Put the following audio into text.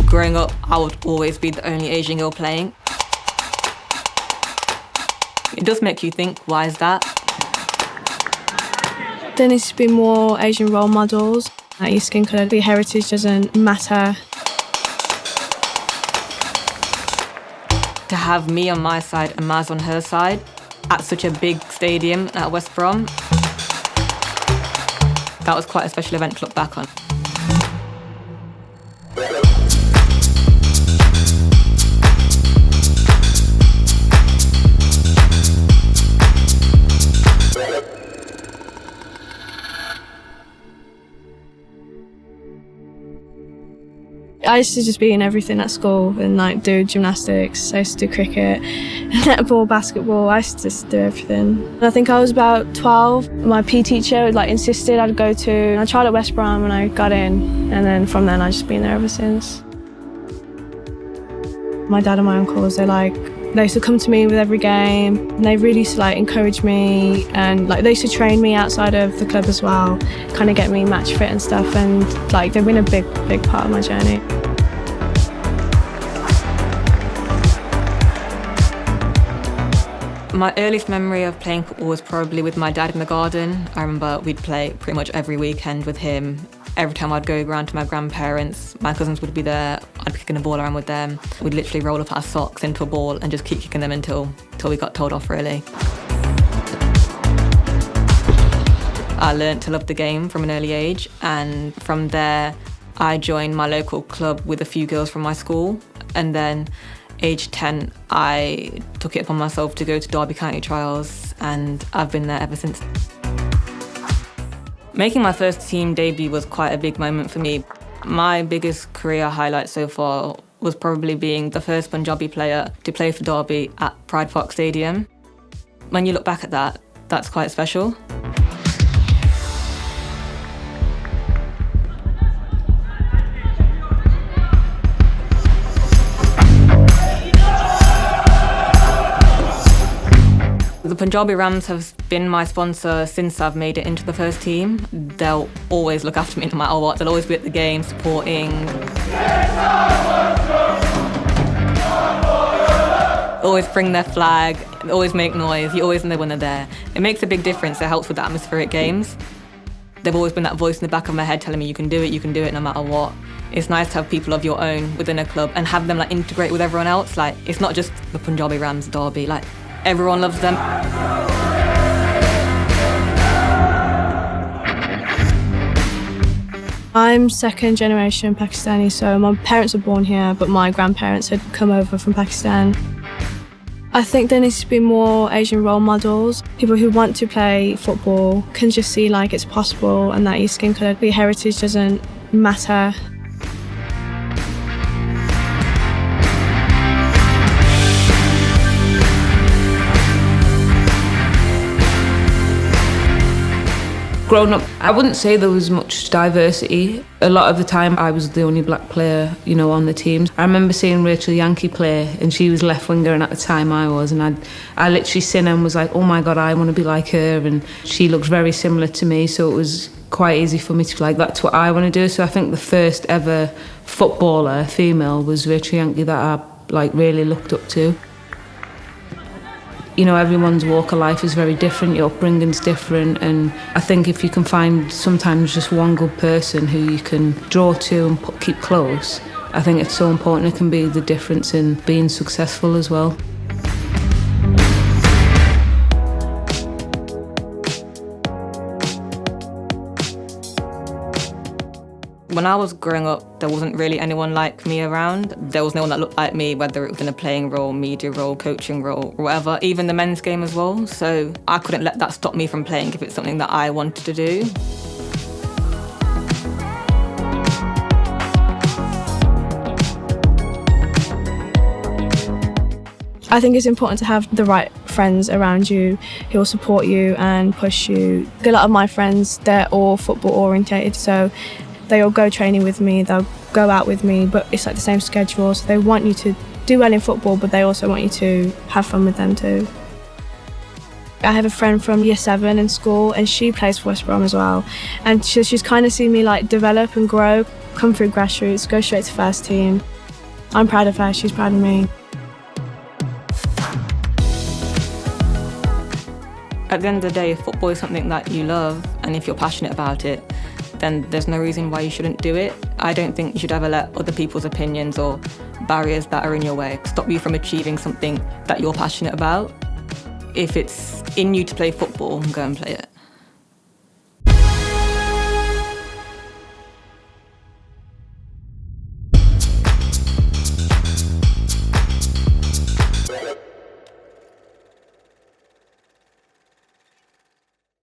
Growing up, I would always be the only Asian girl playing. It does make you think, why is that? There needs to be more Asian role models. Like your skin colour, your heritage doesn't matter. To have me on my side and Maz on her side at such a big stadium at West Brom, that was quite a special event to look back on. I used to just be in everything at school and like do gymnastics. I used to do cricket, netball, basketball. I used to just do everything. And I think I was about 12. My PE teacher insisted I'd go to. And I tried at West Brom and I got in. And then from then I've just been there ever since. My dad and my uncles, they used to come to me with every game. And they really used to encourage me, and they used to train me outside of the club as well, kind of get me match fit and stuff. And they've been a big part of my journey. My earliest memory of playing football was probably with my dad in the garden. I remember we'd play pretty much every weekend with him. Every time I'd go around to my grandparents, my cousins would be there, I'd be kicking a ball around with them. We'd literally roll up our socks into a ball and just keep kicking them until we got told off, really. I learnt to love the game from an early age, and from there I joined my local club with a few girls from my school, and then age 10 I took it upon myself to go to Derby County trials, and I've been there ever since. Making my first team debut was quite a big moment for me. My biggest career highlight so far was probably being the first Punjabi player to play for Derby at Pride Park Stadium. When you look back at that, that's quite special. The Punjabi Rams have been my sponsor since I've made it into the first team. They'll always look after me no matter what. They'll always be at the game supporting. Always bring their flag, always make noise, you always know when they're there. It makes a big difference, it helps with the atmospheric games. They've always been that voice in the back of my head telling me you can do it no matter what. It's nice to have people of your own within a club and have them integrate with everyone else. It's not just the Punjabi Rams Derby, everyone loves them. I'm second generation Pakistani, so my parents were born here, but my grandparents had come over from Pakistan. I think there needs to be more Asian role models. People who want to play football can just see it's possible, and that your skin colour, your heritage doesn't matter. Growing up, I wouldn't say there was much diversity. A lot of the time I was the only black player, on the team. I remember seeing Rachel Yankee play, and she was left winger, and at the time I was, and I literally seen her and was like, oh my God, I want to be like her, and she looks very similar to me, so it was quite easy for me to be like, that's what I want to do. So I think the first ever footballer, female, was Rachel Yankee that I really looked up to. Everyone's walk of life is very different, your upbringing's different, and I think if you can find sometimes just one good person who you can draw to and keep close, I think it's so important. It can be the difference in being successful as well. When I was growing up, there wasn't really anyone like me around. There was no one that looked like me, whether it was in a playing role, media role, coaching role, or whatever, even the men's game as well. So I couldn't let that stop me from playing if it's something that I wanted to do. I think it's important to have the right friends around you who will support you and push you. A lot of my friends, they're all football orientated, so they all go training with me, they'll go out with me, but it's the same schedule, so they want you to do well in football, but they also want you to have fun with them too. I have a friend from year 7 in school, and she plays for West Brom as well, and she's kind of seen me develop and grow, come through grassroots, go straight to first team. I'm proud of her, she's proud of me. At the end of the day, if football is something that you love and if you're passionate about it, then there's no reason why you shouldn't do it. I don't think you should ever let other people's opinions or barriers that are in your way stop you from achieving something that you're passionate about. If it's in you to play football, go and play it.